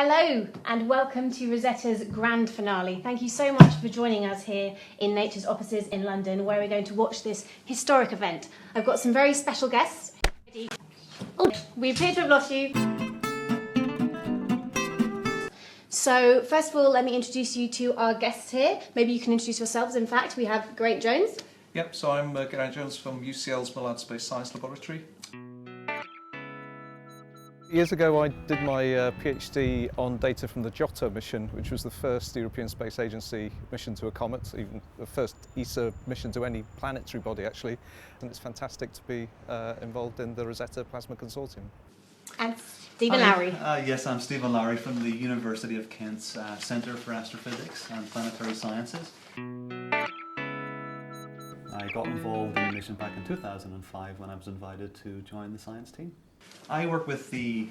Hello and welcome to Rosetta's grand finale. Thank you so much for joining us here in Nature's offices in London, where we're going to watch this historic event. I've got some very special guests. Oh, we appear to have lost you. So first of all, let me introduce you to our guests here. Maybe you can introduce yourselves. In fact, we have Geraint Jones. Yep, so I'm Geraint Jones from UCL's Millard Space Science Laboratory. Years ago I did my PhD on data from the Giotto mission, which was the first European Space Agency mission to a comet, even the first ESA mission to any planetary body actually, and it's fantastic to be involved in the Rosetta Plasma Consortium. And Stephen Lowry. Yes, I'm Stephen Lowry from the University of Kent's Centre for Astrophysics and Planetary Sciences. I got involved in the mission back in 2005 when I was invited to join the science team. I work with the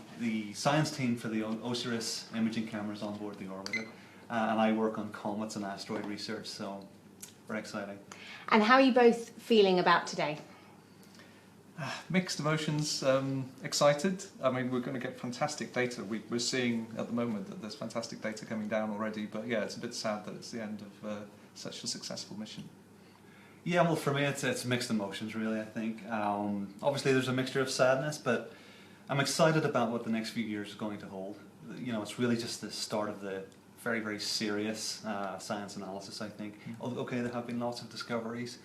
science team for the OSIRIS imaging cameras on board the orbiter, and I work on comets and asteroid research, so very exciting. And how are you both feeling about today? Mixed emotions, excited. I mean, we're going to get fantastic data. We're seeing at the moment that there's fantastic data coming down already, but yeah, it's a bit sad that it's the end of such a successful mission. Yeah, well, for me it's mixed emotions really, I think. Obviously there's a mixture of sadness, but I'm excited about what the next few years is going to hold. You know, it's really just the start of the very, very serious science analysis, I think. Okay, there have been lots of discoveries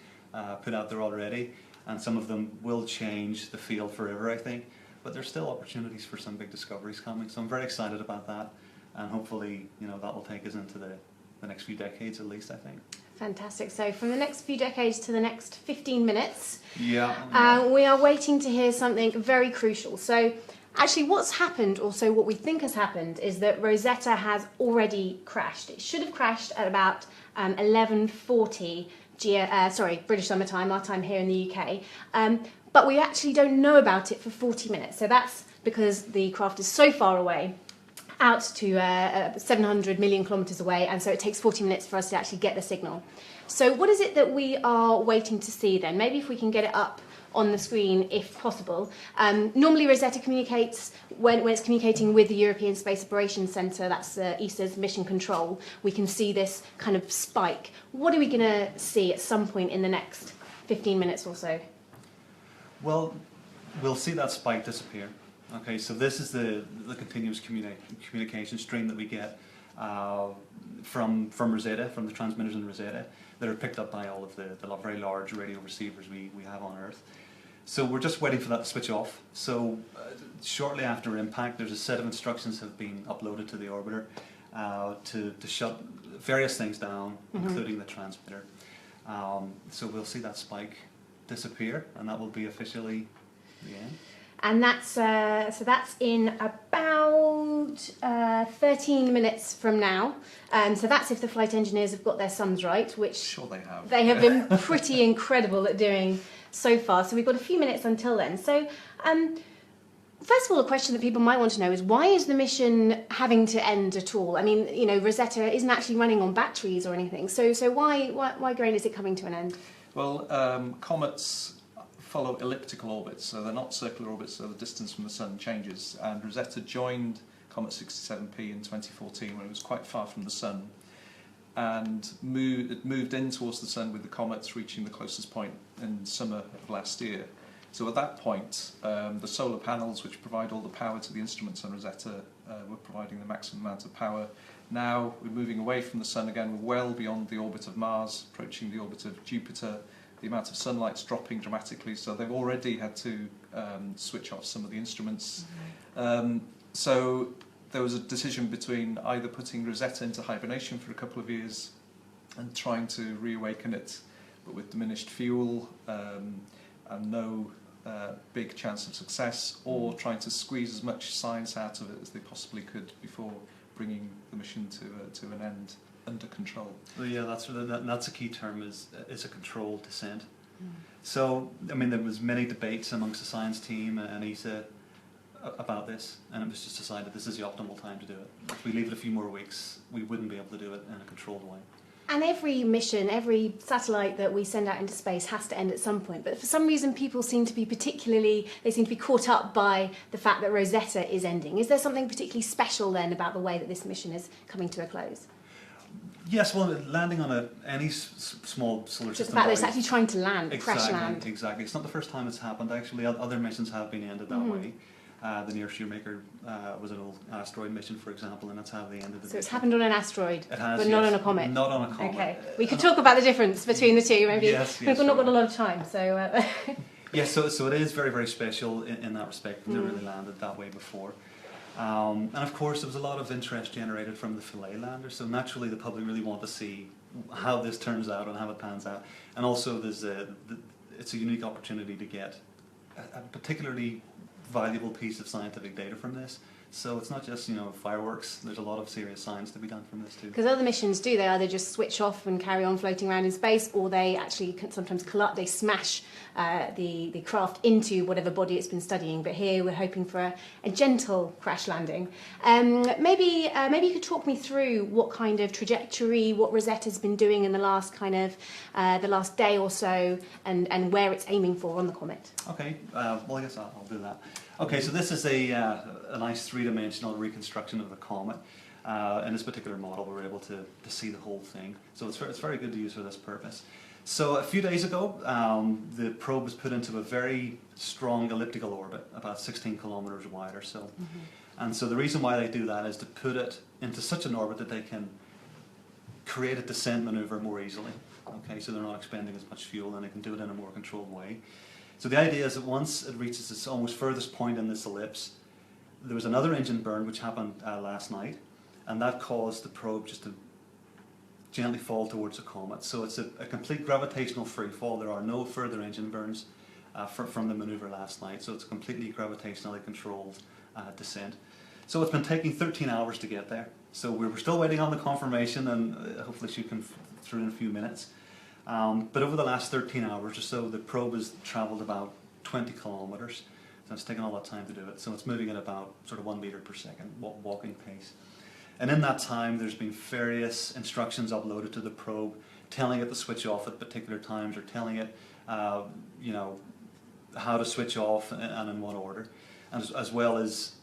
put out there already, and some of them will change the field forever, I think. But there's still opportunities for some big discoveries coming, so I'm very excited about that. And hopefully, you know, that will take us into the next few decades at least, I think. Fantastic. So from the next few decades to the next 15 minutes, we are waiting to hear something very crucial. So actually what's happened, also what we think has happened, is that Rosetta has already crashed. It should have crashed at about 11:40 British Summer Time, our time here in the UK. But we actually don't know about it for 40 minutes. So that's because the craft is so far away, out to 700 million kilometres away, and so it takes 40 minutes for us to actually get the signal. So what is it that we are waiting to see then? Maybe if we can get it up on the screen if possible. Normally Rosetta communicates, when it's communicating with the European Space Operations Centre, that's ESA's mission control, we can see this kind of spike. What are we going to see at some point in the next 15 minutes or so? Well, we'll see that spike disappear. Okay, so this is the continuous communication stream that we get from Rosetta, from the transmitters in Rosetta, that are picked up by all of the very large radio receivers we have on Earth. So we're just waiting for that to switch off. So shortly after impact, there's a set of instructions have been uploaded to the orbiter to shut various things down, including the transmitter. So we'll see that spike disappear, and that will be officially the end. And that's so that's in about 13 minutes from now. So that's if the flight engineers have got their sums right, which Sure they have. They have been pretty incredible at doing so far. So we've got a few minutes until then. So first of all, a question that people might want to know is, why is the mission having to end at all? I mean, you know, Rosetta isn't actually running on batteries or anything. So why Geraint, is it coming to an end? Well, comets follow elliptical orbits, so they're not circular orbits, so the distance from the Sun changes. And Rosetta joined Comet 67P in 2014 when it was quite far from the Sun, and it moved in towards the Sun with the comets reaching the closest point in summer of last year. So at that point, the solar panels, which provide all the power to the instruments on Rosetta, were providing the maximum amount of power. Now we're moving away from the Sun again, we're well beyond the orbit of Mars, approaching the orbit of Jupiter. The amount of sunlight's dropping dramatically, so they've already had to switch off some of the instruments. So there was a decision between either putting Rosetta into hibernation for a couple of years and trying to reawaken it, but with diminished fuel and no big chance of success, or trying to squeeze as much science out of it as they possibly could before bringing the mission to an end under control. Well, yeah, that's a key term, is a controlled descent. So, I mean, there was many debates amongst the science team and ESA about this, and it was just decided this is the optimal time to do it. If we leave it a few more weeks, we wouldn't be able to do it in a controlled way. And every mission, every satellite that we send out into space has to end at some point. But for some reason, people seem to be caught up by the fact that Rosetta is ending. Is there something particularly special then about the way that this mission is coming to a close? Yes, well, landing on any small solar system. Just the fact that it's actually trying to land, exactly, crash land. Exactly. It's not the first time it's happened. Actually, other missions have been ended that way. The near Shoemaker was an old asteroid mission, for example, and that's how they ended. So it's happened on an asteroid, it has, but not on a comet. Not on a comet. Okay, we could talk about the difference between the two. Maybe we've not got a lot of time, so. Yes, so it is very, very special in that respect. We've never really landed that way before. And of course, there was a lot of interest generated from the Philae lander, so naturally the public really want to see how this turns out and how it pans out. And also, it's a unique opportunity to get a particularly valuable piece of scientific data from this. So it's not just, fireworks. There's a lot of serious science to be done from this too. Because other missions do, they either just switch off and carry on floating around in space, or they actually can sometimes collide, they smash the craft into whatever body it's been studying. But here we're hoping for a gentle crash landing. Maybe you could talk me through what kind of trajectory, what Rosetta's been doing in the last the last day or so, and where it's aiming for on the comet. Okay, well I guess I'll do that. Okay, so this is a nice three-dimensional reconstruction of the comet. In this particular model, we're able to see the whole thing. So it's very good to use for this purpose. So a few days ago, the probe was put into a very strong elliptical orbit, about 16 kilometers wide or so. And so the reason why they do that is to put it into such an orbit that they can create a descent maneuver more easily. Okay, so they're not expending as much fuel and they can do it in a more controlled way. So the idea is that once it reaches its almost furthest point in this ellipse, there was another engine burn which happened last night, and that caused the probe just to gently fall towards the comet. So it's a complete gravitational free fall. There are no further engine burns from the maneuver last night, so it's a completely gravitationally controlled descent. So it's been taking 13 hours to get there. So we're still waiting on the confirmation, and hopefully she can through in a few minutes. But over the last 13 hours or so, the probe has travelled about 20 kilometres. So it's taken a lot of time to do it. So it's moving at about sort of 1 metre per second, walking pace. And in that time, there's been various instructions uploaded to the probe, telling it to switch off at particular times, or telling it, how to switch off and in what order, and as well as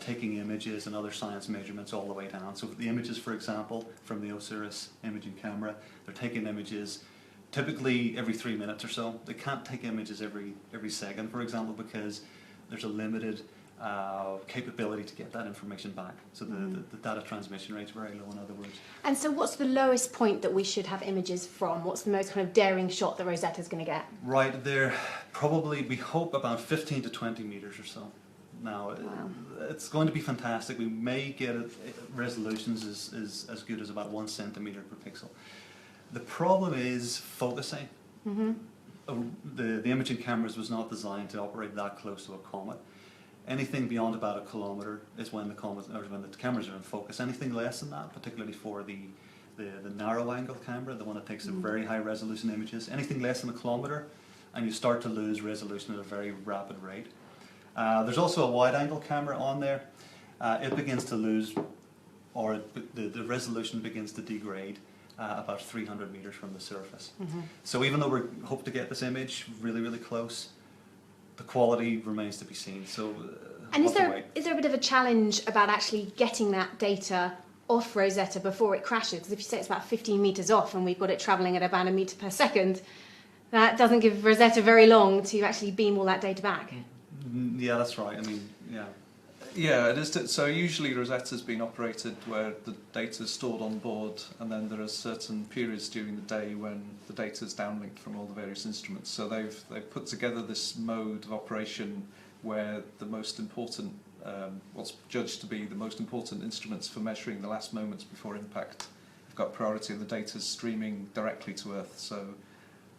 taking images and other science measurements all the way down. So the images, for example, from the OSIRIS imaging camera, they're taking images typically every 3 minutes or so. They can't take images every second, for example, because there's a limited capability to get that information back. So the data transmission rate's very low, in other words. And so what's the lowest point that we should have images from? What's the most kind of daring shot that Rosetta's going to get? Right, they're probably, we hope, about 15 to 20 metres or so. Now, wow. It's going to be fantastic. We may get resolutions as good as about 1 centimetre per pixel. The problem is focusing. The imaging cameras was not designed to operate that close to a comet. Anything beyond about 1 kilometre is when the cameras are in focus. Anything less than that, particularly for the narrow angle camera, the one that takes the very high resolution images, anything less than 1 kilometre, and you start to lose resolution at a very rapid rate. There's also a wide angle camera on there. It begins to lose, or the resolution begins to degrade about 300 metres from the surface. So even though we hope to get this image really, really close, the quality remains to be seen. So, and is there a bit of a challenge about actually getting that data off Rosetta before it crashes? Because if you say it's about 15 metres off and we've got it travelling at about 1 metre per second, that doesn't give Rosetta very long to actually beam all that data back. Yeah, that's right. I mean, yeah. Yeah, it is. So usually Rosetta's been operated where the data is stored on board, and then there are certain periods during the day when the data is downlinked from all the various instruments. So they've put together this mode of operation where the most important, what's judged to be the most important instruments for measuring the last moments before impact have got priority, and the data's streaming directly to Earth. So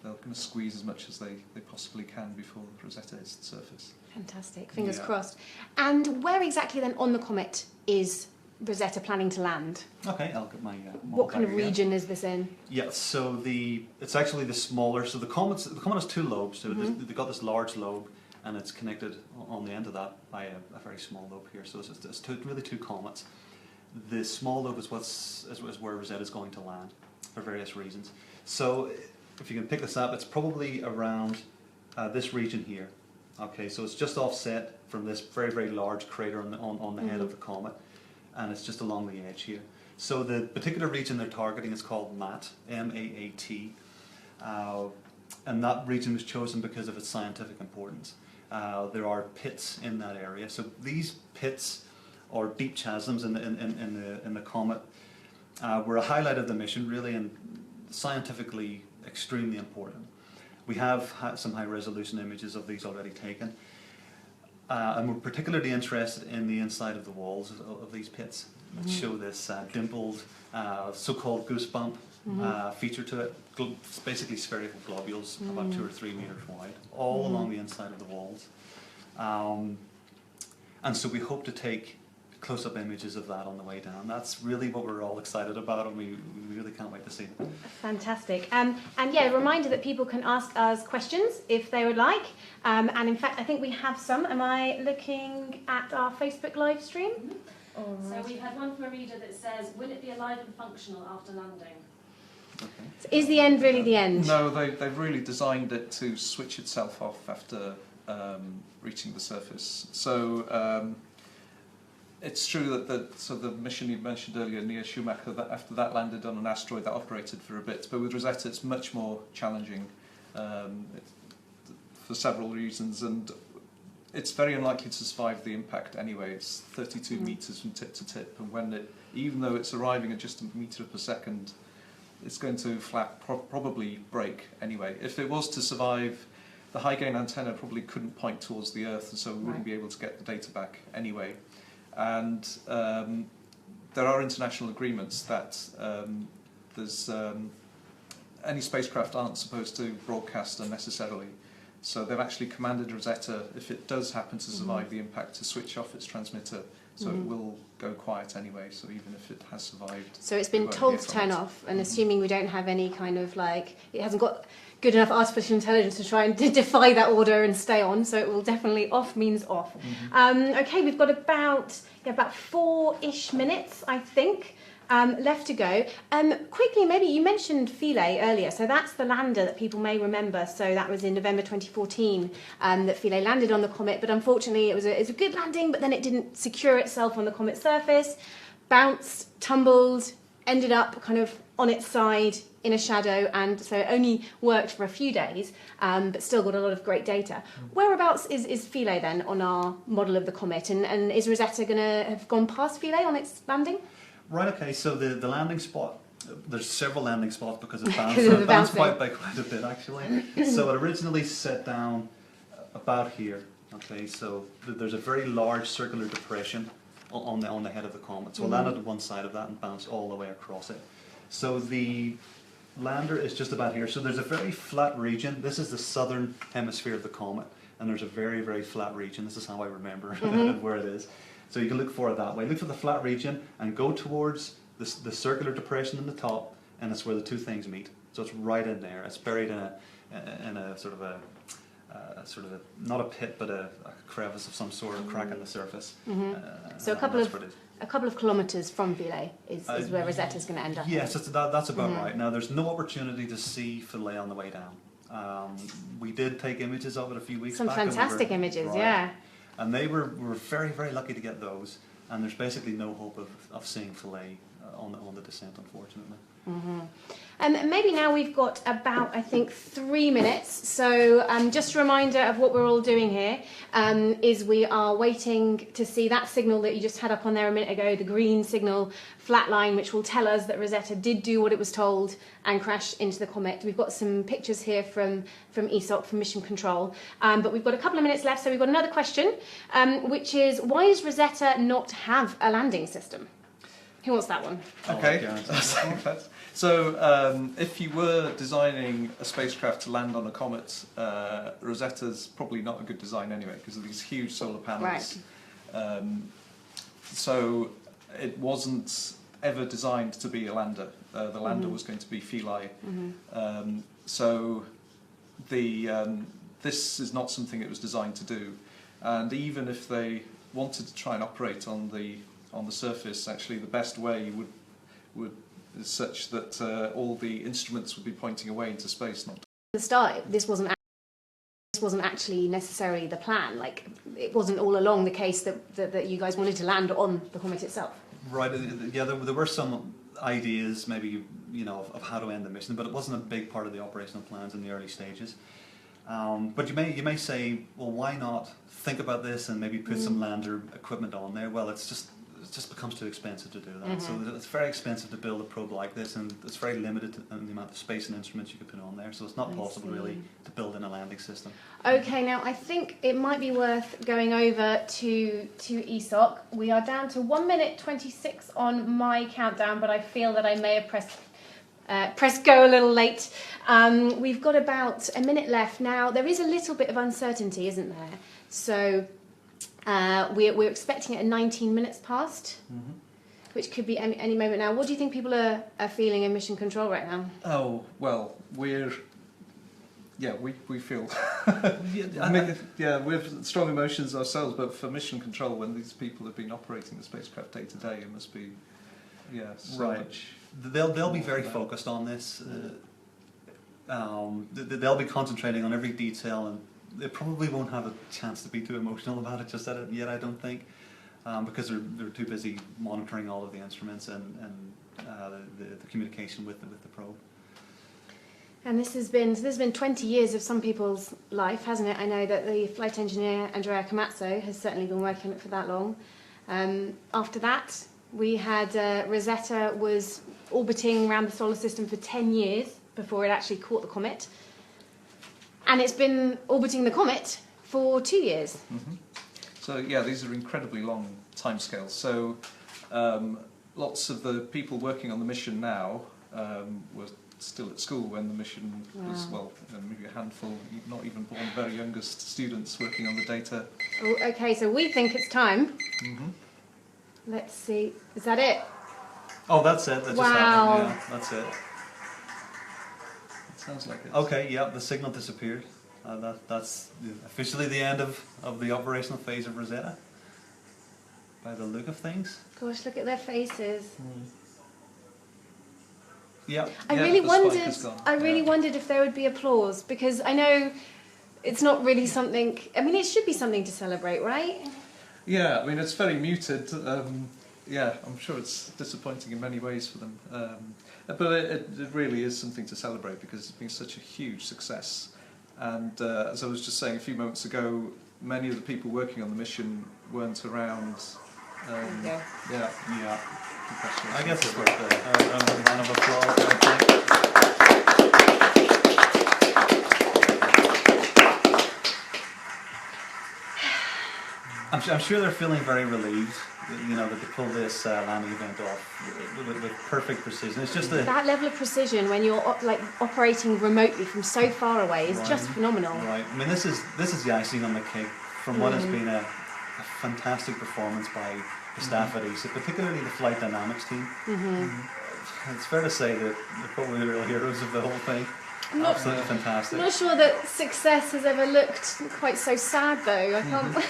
they're going to squeeze as much as they possibly can before Rosetta hits the surface. Fantastic, fingers crossed. And where exactly then on the comet is Rosetta planning to land? Okay, I'll get my what kind of region is this in? Yeah, so it's actually the smaller, so the comet has 2 lobes, so they've got this large lobe, and it's connected on the end of that by a very small lobe here, so it's really 2 comets. The small lobe is where Rosetta is going to land for various reasons. So if you can pick this up, it's probably around this region here. Okay, so it's just offset from this very, very large crater on the head of the comet, and it's just along the edge here. So the particular region they're targeting is called MAT, M-A-A-T, and that region was chosen because of its scientific importance. There are pits in that area, so these pits or deep chasms in the comet were a highlight of the mission, really, and scientifically extremely important. We have some high-resolution images of these already taken, and we're particularly interested in the inside of the walls of these pits, which show this dimpled, so-called goosebump feature to it. It's basically spherical globules, about 2 or 3 meters wide, all along the inside of the walls. And so we hope to take close-up images of that on the way down. That's really what we're all excited about, and we really can't wait to see it. Fantastic. And yeah, a reminder that people can ask us questions if they would like. And in fact, I think we have some. Am I looking at our Facebook live stream? So we've had one from a reader that says, will it be alive and functional after landing? Okay. So is the end really the end? No, they've really designed it to switch itself off after reaching the surface. So it's true that the mission you mentioned earlier, near Schumacher, that after that landed on an asteroid that operated for a bit. But with Rosetta, it's much more challenging for several reasons, and it's very unlikely to survive the impact anyway. It's 32 meters from tip to tip, and even though it's arriving at just a meter per second, it's going to probably break anyway. If it was to survive, the high gain antenna probably couldn't point towards the Earth, and so we wouldn't be able to get the data back anyway. And there are international agreements that any spacecraft aren't supposed to broadcast unnecessarily. So they've actually commanded Rosetta, if it does happen to survive the impact, to switch off its transmitter, so it will go quiet anyway, so even if it has survived. So it's been told to turn off, and assuming we don't have any kind of it hasn't got good enough artificial intelligence to try and defy that order and stay on, so it will definitely off means off. Okay, we've got about 4-ish minutes, I think, left to go. Quickly, maybe you mentioned Philae earlier, so that's the lander that people may remember. So that was in November 2014 that Philae landed on the comet, but unfortunately it was a good landing, but then it didn't secure itself on the comet's surface, bounced, tumbled, ended up kind of on its side in a shadow, and so it only worked for a few days, but still got a lot of great data. Whereabouts is Philae then on our model of the comet, and is Rosetta going to have gone past Philae on its landing? Right, okay, so the landing spot, there's several landing spots because it bounced, so it bounced by quite a bit actually. So it originally set down about here, okay, so there's a very large circular depression on the head of the comet. So it landed on one side of that and bounced all the way across it. So the lander is just about here. So there's a very flat region. This is the southern hemisphere of the comet, and there's a very, very flat region. This is how I remember where it is. So you can look for it that way. Look for the flat region and go towards the circular depression in the top, and it's where the two things meet. So it's right in there. It's buried in a sort of a not a pit, but a crevice of some sort, a crack in the surface. So a couple of kilometres from Philae is where Rosetta's going to end up. Yes, that's about right. Now there's no opportunity to see Philae on the way down. We did take images of it a few weeks back. Some fantastic images, yeah. And we were very, very lucky to get those. And there's basically no hope of seeing Philae on the descent, unfortunately. Maybe now we've got about, I think, 3 minutes. So just a reminder of what we're all doing here is we are waiting to see that signal that you just had up on there a minute ago, the green signal flatline, which will tell us that Rosetta did do what it was told and crash into the comet. We've got some pictures here from ESOC, from Mission Control. But we've got a couple of minutes left, so we've got another question, which is, why does Rosetta not have a landing system? Who wants that one? Okay. So if you were designing a spacecraft to land on a comet, Rosetta's probably not a good design anyway because of these huge solar panels. Right. So it wasn't ever designed to be a lander. The lander was going to be Philae. So this is not something it was designed to do. And even if they wanted to try and operate on the on the surface, actually the best way would is such that all the instruments would be pointing away into space, not. At the start, this wasn't actually necessarily the plan. Like, it wasn't all along the case that you guys wanted to land on the comet itself. Right. Yeah, there were some ideas, maybe, you know, of how to end the mission, but it wasn't a big part of the operational plans in the early stages. But you may say, well, why not think about this and maybe put some lander equipment on there? Well, it just becomes too expensive to do that. So it's very expensive to build a probe like this, and it's very limited in the amount of space and instruments you can put on there. So it's not possible really to build in a landing system. Okay, now I think it might be worth going over to ESOC. We are down to 1 minute 26 on my countdown, but I feel that I may have pressed go a little late. We've got about a minute left. Now, there is a little bit of uncertainty, isn't there? So we're expecting it at 19 minutes past, which could be any moment now. What do you think people are feeling in mission control right now? Oh, well, we feel we have strong emotions ourselves, but for mission control, when these people have been operating the spacecraft day to day, it must be so much. They'll be very focused on this. They'll be concentrating on every detail, and they probably won't have a chance to be too emotional about it just yet, I don't think, because they're too busy monitoring all of the instruments and the communication with the probe. And this has been 20 years of some people's life, hasn't it? I know that the flight engineer, Andrea Camazzo, has certainly been working on it for that long. After that, we had Rosetta was orbiting around the solar system for 10 years before it actually caught the comet. And it's been orbiting the comet for 2 years. So yeah, these are incredibly long timescales. So lots of the people working on the mission now were still at school when the mission was, well, maybe a handful, not even born, very youngest students working on the data. Oh, okay, so we think it's time. Let's see, is that it? Oh, that's it. That wow. Just happened. Yeah, that's it. It sounds like it. Okay, yeah, the signal disappeared. That's officially the end of the operational phase of Rosetta, by the look of things. Gosh, look at their faces. Yeah. I really wondered if there would be applause, because I know it's not really something. I mean, it should be something to celebrate, right? Yeah, I mean, it's very muted. Yeah, I'm sure it's disappointing in many ways for them. But it really is something to celebrate, because it's been such a huge success. And as I was just saying a few moments ago, many of the people working on the mission weren't around. Yeah. I guess it's worth a round of applause, I think. I'm sure they're feeling very relieved, you know, that they pulled this landing event off with perfect precision. It's just that level of precision when you're operating remotely from so far away is just phenomenal. Right. I mean, this is the icing on the cake from what has been a fantastic performance by the staff at ESA, particularly the flight dynamics team. It's fair to say that they're probably the real heroes of the whole thing. Absolutely fantastic. I'm not sure that success has ever looked quite so sad, though. I can't.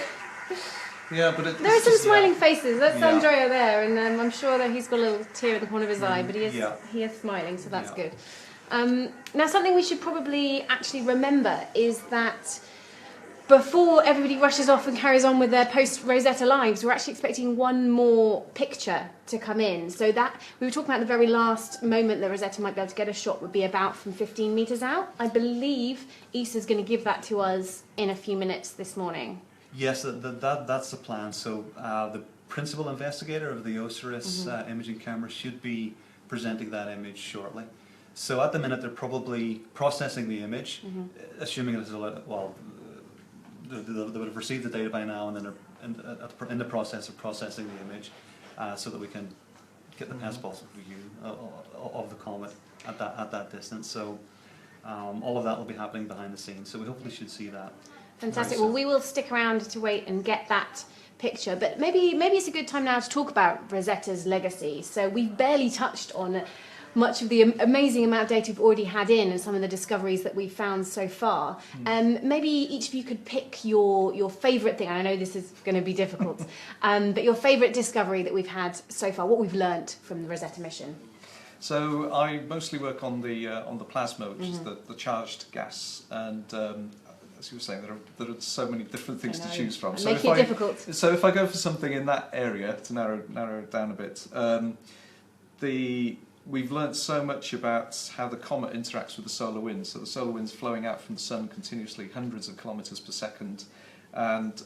Yeah, but there are some smiling faces. That's Andrea there, and I'm sure that he's got a little tear in the corner of his eye, but he is smiling, so that's good. Now, something we should probably actually remember is that before everybody rushes off and carries on with their post-Rosetta lives, we're actually expecting one more picture to come in. So that we were talking about the very last moment that Rosetta might be able to get a shot would be about from 15 metres out. I believe ESA's going to give that to us in a few minutes this morning. Yes, that's the plan. So the principal investigator of the OSIRIS imaging camera should be presenting that image shortly. So at the minute they're probably processing the image, assuming it's they would have received the data by now, and then they're in the process of processing the image, so that we can get the best possible view of the comet at that distance. So all of that will be happening behind the scenes. So we hopefully should see that. Fantastic. Well, we will stick around to wait and get that picture, but maybe it's a good time now to talk about Rosetta's legacy. So we've barely touched on much of the amazing amount of data we've already had in and some of the discoveries that we've found so far. Maybe each of you could pick your favourite thing. I know this is going to be difficult, but your favourite discovery that we've had so far, what we've learnt from the Rosetta mission. So I mostly work on the plasma, which is the charged gas, and as you were saying, there are so many different things to choose from. So making it difficult. So if I go for something in that area to narrow it down a bit, we've learnt so much about how the comet interacts with the solar wind. So the solar wind's flowing out from the sun continuously, hundreds of kilometres per second, and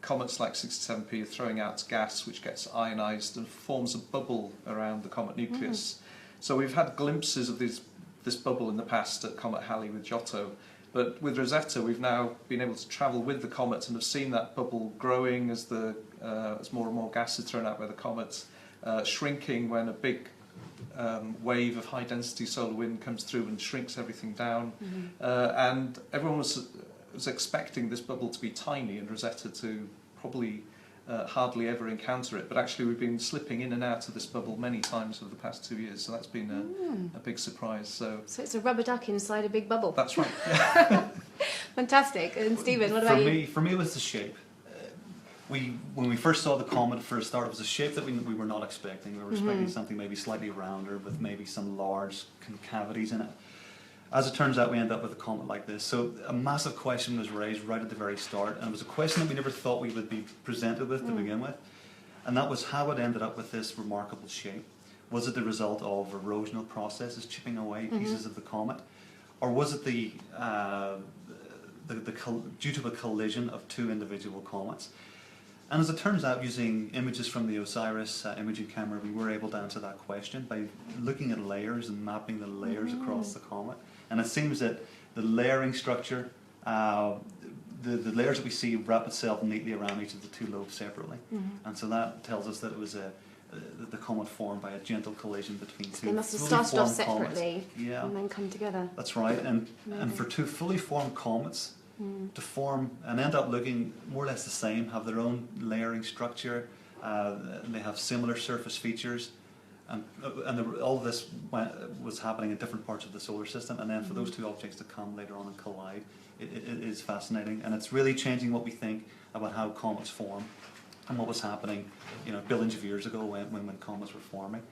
comets like 67P are throwing out gas which gets ionised and forms a bubble around the comet nucleus. So we've had glimpses of this bubble in the past at Comet Halley with Giotto, but with Rosetta we've now been able to travel with the comet and have seen that bubble growing as more and more gas is thrown out by the comet, shrinking when a big wave of high density solar wind comes through and shrinks everything down, and everyone was expecting this bubble to be tiny and Rosetta to probably hardly ever encounter it, but actually we've been slipping in and out of this bubble many times over the past 2 years, so that's been a big surprise. So it's a rubber duck inside a big bubble. That's right. Yeah. Fantastic. And Stephen, what about you? For me it was the shape. When we first saw the comet for a start, it was a shape that we were not expecting. We were expecting something maybe slightly rounder with maybe some large concavities in it. As it turns out, we end up with a comet like this. So a massive question was raised right at the very start, and it was a question that we never thought we would be presented with to begin with, and that was how it ended up with this remarkable shape. Was it the result of erosional processes chipping away pieces of the comet, or was it due to a collision of two individual comets? And as it turns out, using images from the OSIRIS imaging camera, we were able to answer that question by looking at layers and mapping the layers across the comet. And it seems that the layering structure, the layers that we see wrap itself neatly around each of the two lobes separately. And so that tells us that it was the comet formed by a gentle collision between two. They must have started off separately and then come together. That's right. And for two fully formed comets to form and end up looking more or less the same, have their own layering structure, they have similar surface features, and all of this was happening in different parts of the solar system, and then for those two objects to come later on and collide, it is fascinating, and it's really changing what we think about how comets form and what was happening, billions of years ago when comets were forming.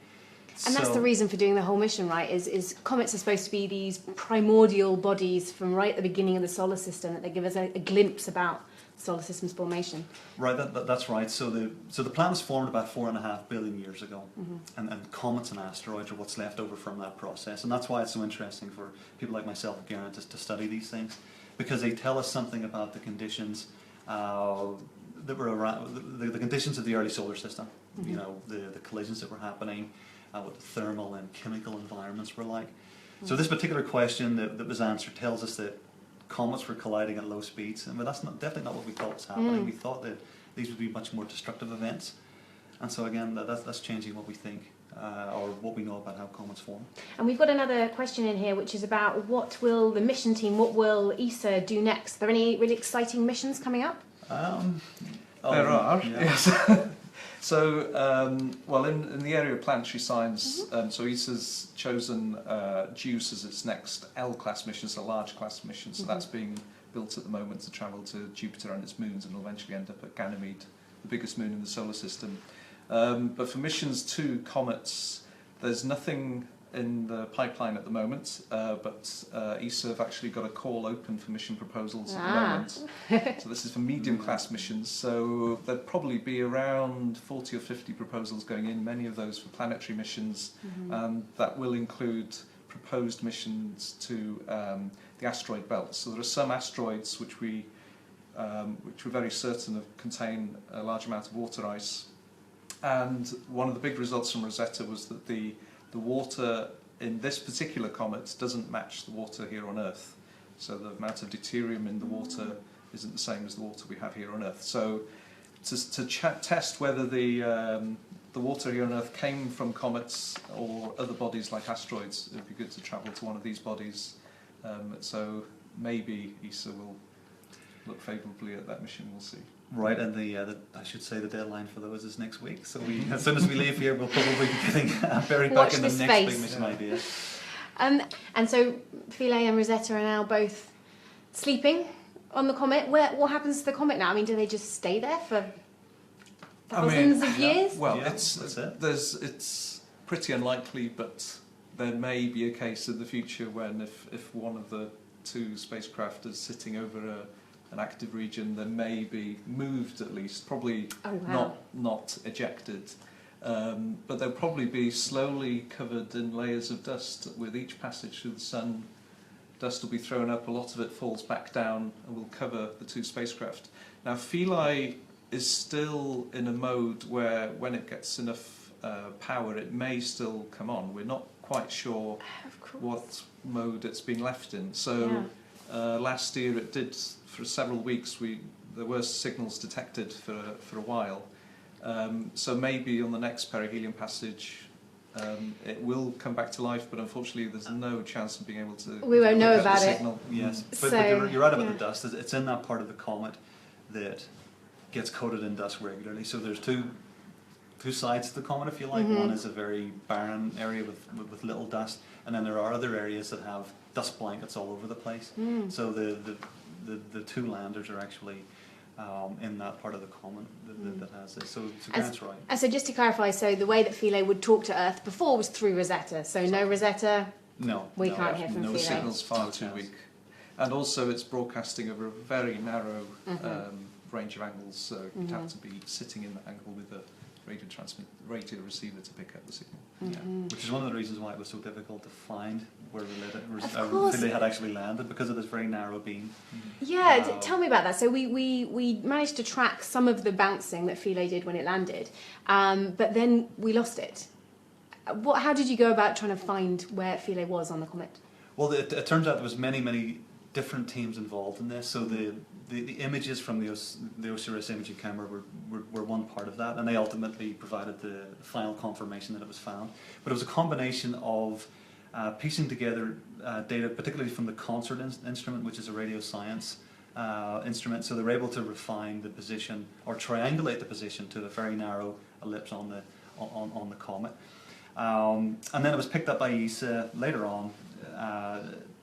And that's the reason for doing the whole mission, right? Is comets are supposed to be these primordial bodies from right at the beginning of the solar system, that they give us a glimpse about the solar system's formation. Right, that's right. So the planet was formed about 4.5 billion years ago, and comets and asteroids are what's left over from that process, and that's why it's so interesting for people like myself and Geraint to study these things, because they tell us something about the conditions that were around, the conditions of the early solar system. The collisions that were happening. What the thermal and chemical environments were like. So this particular question that was answered tells us that comets were colliding at low speeds, but that's definitely not what we thought was happening. We thought that these would be much more destructive events, and so again, that's changing what we think or what we know about how comets form. And we've got another question in here, which is about what will the mission team, what will ESA do next? Are there any really exciting missions coming up? There are, yes. So, in the area of planetary science, so ESA's chosen JUICE as its next L-class mission, so a large class mission, so that's being built at the moment to travel to Jupiter and its moons, and will eventually end up at Ganymede, the biggest moon in the solar system. But for missions to comets, there's nothing in the pipeline at the moment, but ESA have actually got a call open for mission proposals at the moment. So this is for medium-class missions, so there'd probably be around 40 or 50 proposals going in, many of those for planetary missions, and that will include proposed missions to the asteroid belt. So there are some asteroids which we're very certain of contain a large amount of water ice, and one of the big results from Rosetta was that the water in this particular comet doesn't match the water here on Earth. So the amount of deuterium in the water isn't the same as the water we have here on Earth. So to test whether the water here on Earth came from comets or other bodies like asteroids, it would be good to travel to one of these bodies. So maybe ESA will look favourably at that mission, we'll see. Right, and I should say the deadline for those is next week. So as soon as we leave here, we'll probably be getting buried back in the next big mission idea. And so Philae and Rosetta are now both sleeping on the comet. What happens to the comet now? I mean, do they just stay there for thousands of years? Well, yeah, it's pretty unlikely, but there may be a case in the future when if one of the two spacecraft is sitting over an active region, they may be moved at least, probably not ejected. But they'll probably be slowly covered in layers of dust with each passage through the sun. Dust will be thrown up, a lot of it falls back down and will cover the two spacecraft. Now Philae is still in a mode where when it gets enough power it may still come on. We're not quite sure what mode it's been left in. So last year it did, for several weeks there were signals detected for a while. So maybe on the next perihelion passage it will come back to life, but unfortunately there's no chance of being able to. We won't know about it. Yes, but you're right about the dust. It's in that part of the comet that gets coated in dust regularly. So there's two sides to the comet, if you like. One is a very barren area with little dust, and then there are other areas that have dust blankets all over the place. So the two landers are actually in that part of the comet that has this. So Grant's right. And so just to clarify, so the way that Philae would talk to Earth before was through Rosetta. So no Rosetta. We can't hear from Philae. No signals far too weak, and also it's broadcasting over a very narrow range of angles. So you'd have to be sitting in that angle with a radio receiver to pick up the signal. Which is one of the reasons why it was so difficult to find where Philae had actually landed, because of this very narrow beam. Tell me about that. So we managed to track some of the bouncing that Philae did when it landed, but then we lost it. How did you go about trying to find where Philae was on the comet? Well, it turns out there was many different teams involved in this. So the images from the OSIRIS imaging camera were one part of that, and they ultimately provided the final confirmation that it was found. But it was a combination of piecing together data, particularly from the CONSORT instrument, which is a radio science instrument. So they were able to refine the position, or triangulate the position, to a very narrow ellipse on the comet. And then it was picked up by ESA later on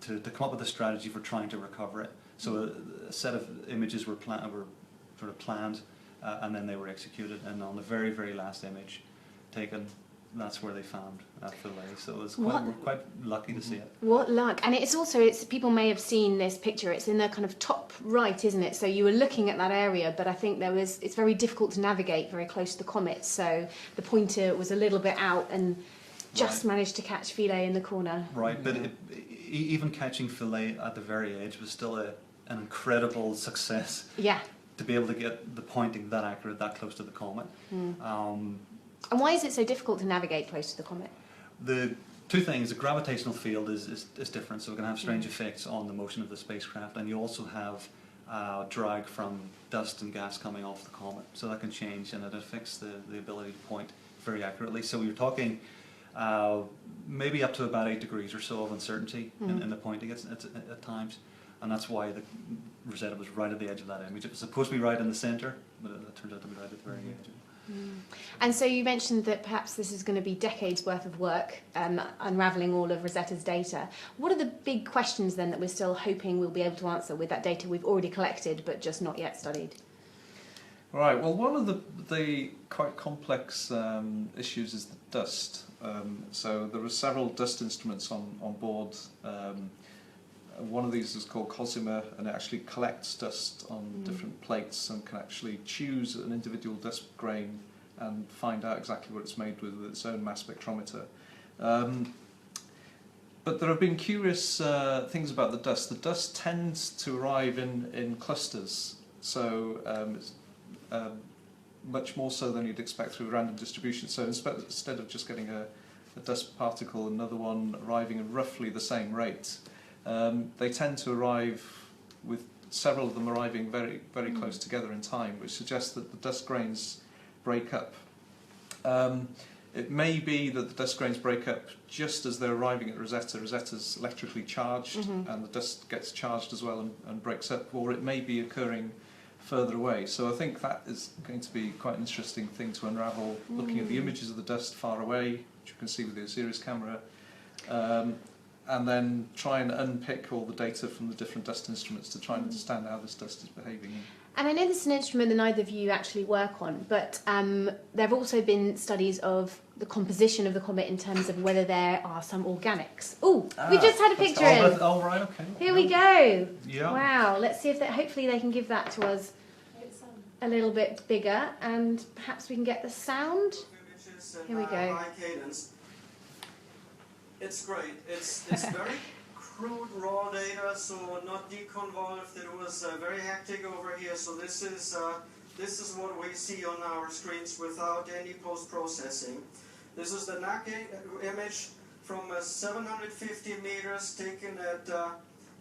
to come up with a strategy for trying to recover it. So a set of images were sort of planned, and then they were executed. And on the very, very last image taken, that's where they found Philae. So we're quite lucky to see it. What luck! And it's people may have seen this picture. It's in the kind of top right, isn't it? So you were looking at that area, but I think it's very difficult to navigate very close to the comet. So the pointer was a little bit out and just managed to catch Philae in the corner. Right, but even catching Philae at the very edge was still an incredible success. Yeah. To be able to get the pointing that accurate, that close to the comet. And why is it so difficult to navigate close to the comet? The two things: the gravitational field is different, so it can have strange effects on the motion of the spacecraft, and you also have drag from dust and gas coming off the comet, so that can change, and it affects the ability to point very accurately. So you're talking maybe up to about 8 degrees or so of uncertainty in the pointing at times, and that's why the Rosetta was right at the edge of that image. It was supposed to be right in the centre, but it turned out to be right at the very edge. And so you mentioned that perhaps this is going to be decades worth of work, unravelling all of Rosetta's data. What are the big questions then that we're still hoping we'll be able to answer with that data we've already collected but just not yet studied? Right, well, one of the quite complex issues is the dust. So there are several dust instruments on board. One of these is called Cosima, and it actually collects dust on different plates and can actually choose an individual dust grain and find out exactly what it's made with its own mass spectrometer. But there have been curious things about the dust. The dust tends to arrive in clusters, so it's much more so than you'd expect through random distribution. So instead of just getting a dust particle, another one arriving at roughly the same rate, they tend to arrive with several of them arriving very, very close together in time, which suggests that the dust grains break up. It may be that the dust grains break up just as they're arriving at Rosetta. Rosetta's electrically charged, and the dust gets charged as well and breaks up, or it may be occurring further away. So I think that is going to be quite an interesting thing to unravel, looking at the images of the dust far away, which you can see with the Osiris camera, and then try and unpick all the data from the different dust instruments to try and understand how this dust is behaving. And I know this is an instrument that neither of you actually work on, but there have also been studies of the composition of the comet in terms of whether there are some organics. Oh, we just had a picture in. Oh, right, okay. Here we go. Yeah. Wow, let's see if hopefully they can give that to us a little bit bigger, and perhaps we can get the sound. Here we go. High cadence. It's great. It's very crude raw data, so not deconvolved. It was very hectic over here. So this is what we see on our screens without any post-processing. This is the NAC image from 750 meters taken at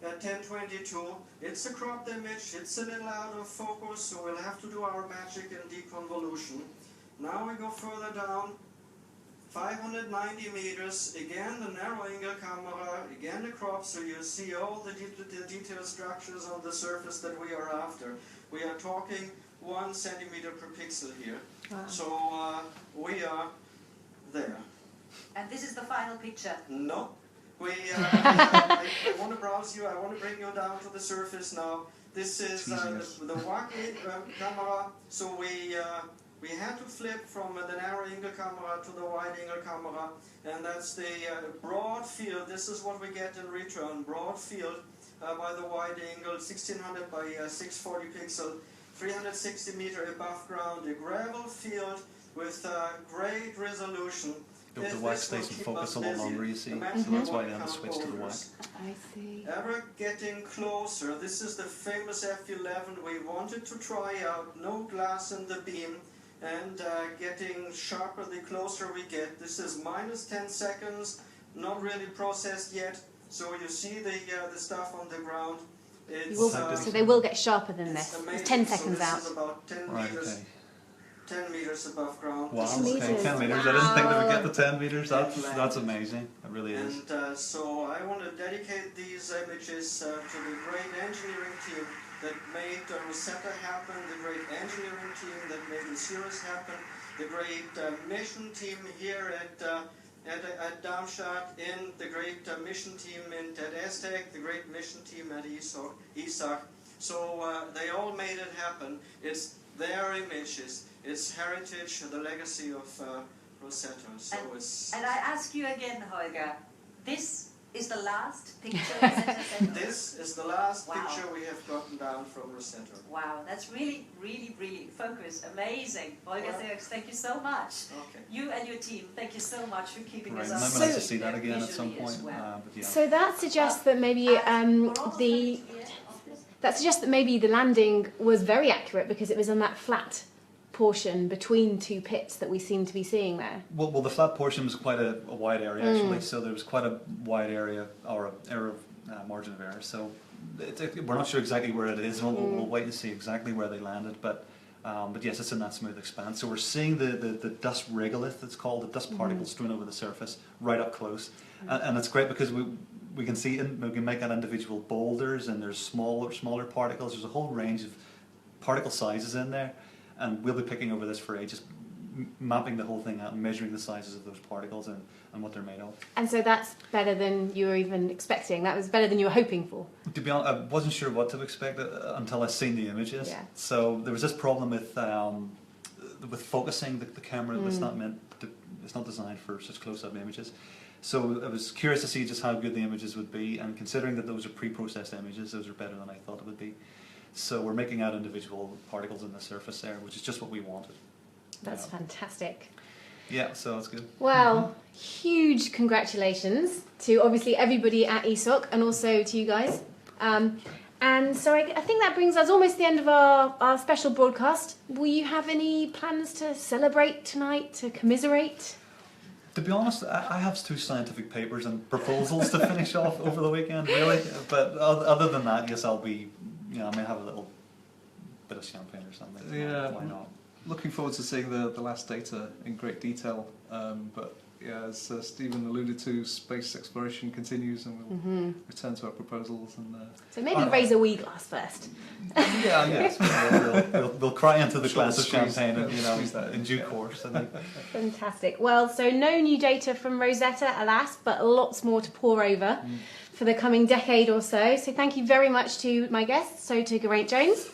1022. It's a cropped image. It's a little out of focus, so we'll have to do our magic in deconvolution. Now we go further down. 590 meters, again the narrow angle camera, again the crop, so you see all the detailed structures on the surface that we are after. We are talking 1 centimeter per pixel here. Wow. So we are there. And this is the final picture? No. I want to browse you, I want to bring you down to the surface now. This is the WAC camera, so we had to flip from the narrow angle camera to the wide angle camera, and that's the broad field. This is what we get in return, broad field by the wide angle, 1600 by 640 pixel, 360 meter above ground, a gravel field with great resolution. The wax stays in focus a lot longer, you see, so that's why they have to switch to the wax. I see. Ever getting closer, this is the famous F11 we wanted to try out, no glass in the beam, and getting sharper the closer we get. This is minus 10 seconds, not really processed yet, so you see the stuff on the ground. It's, so they will get sharper than this. It's 10 seconds so this out. is about 10 Right, meters. okay. 10 meters above ground. Wow, 10 okay, meters. 10 meters. Wow. I didn't think they would get to 10 meters. That's amazing. It really is. And so I want to dedicate these images to the great engineering team that made Rosetta happen, the great engineering team that made Osiris happen, the great mission team here at Darmstadt, in the great mission team at Aztec, the great mission team at ESOC. So they all made it happen. It's their images, its heritage, the legacy of Rosetta. So and I ask you again, Holger, this is the last picture Rosetta sent us? This is the last picture we have gotten down from Rosetta. Wow, that's really, really, really focused. Amazing. Holger, thank you so much. Okay. You and your team, thank you so much for keeping us Right, up. I might like to see that again at some point. Well. But yeah. So that suggests that maybe the landing was very accurate because it was on that flat portion between two pits that we seem to be seeing there. Well, the flat portion was quite a wide area actually, so there was quite a wide area, or error margin of error. So we're not sure exactly where it is. We'll wait and see exactly where they landed, but yes, it's in that smooth expanse. So we're seeing the dust regolith, it's called, the dust particles strewn over the surface right up close, and it's great because we can see we can make out individual boulders, and there's smaller particles. There's a whole range of particle sizes in there. And we'll be picking over this for ages, mapping the whole thing out and measuring the sizes of those particles and what they're made of. And so that's better than you were even expecting. That was better than you were hoping for. To be honest, I wasn't sure what to expect until I seen the images. Yeah. So there was this problem with focusing the camera. It's not designed for such close-up images. So I was curious to see just how good the images would be, and considering that those are pre-processed images, those are better than I thought it would be. So we're making out individual particles in the surface there, which is just what we wanted. That's fantastic. Yeah, so that's good. Well, huge congratulations to obviously everybody at ESOC and also to you guys. And so I think that brings us almost to the end of our special broadcast. Will you have any plans to celebrate tonight, to commiserate? To be honest, I have 2 scientific papers and proposals to finish off over the weekend, really. But other than that, yes, I'll be... I may have a little bit of champagne or something. Yeah, why not? Looking forward to seeing the last data in great detail, but yeah, as Stephen alluded to, space exploration continues, and we'll return to our proposals. And so maybe raise a wee glass first. They'll cry into the glass of champagne, in due course. Fantastic. Well, so no new data from Rosetta, alas, but lots more to pour over for the coming decade or so. So thank you very much to my guests, so to Geraint Jones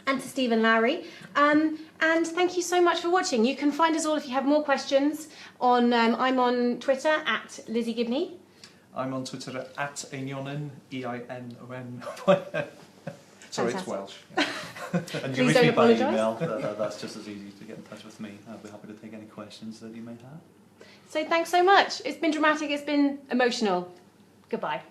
and to Stephen Lowry. And thank you so much for watching. You can find us all if you have more questions on. I'm on Twitter at Lizzie Gibney. I'm on Twitter at Einonin, E-I-N-O-N. Sorry, it's Welsh. And you reach me by email. That's just as easy to get in touch with me. I'll be happy to take any questions that you may have. So thanks so much. It's been dramatic. It's been emotional. Goodbye.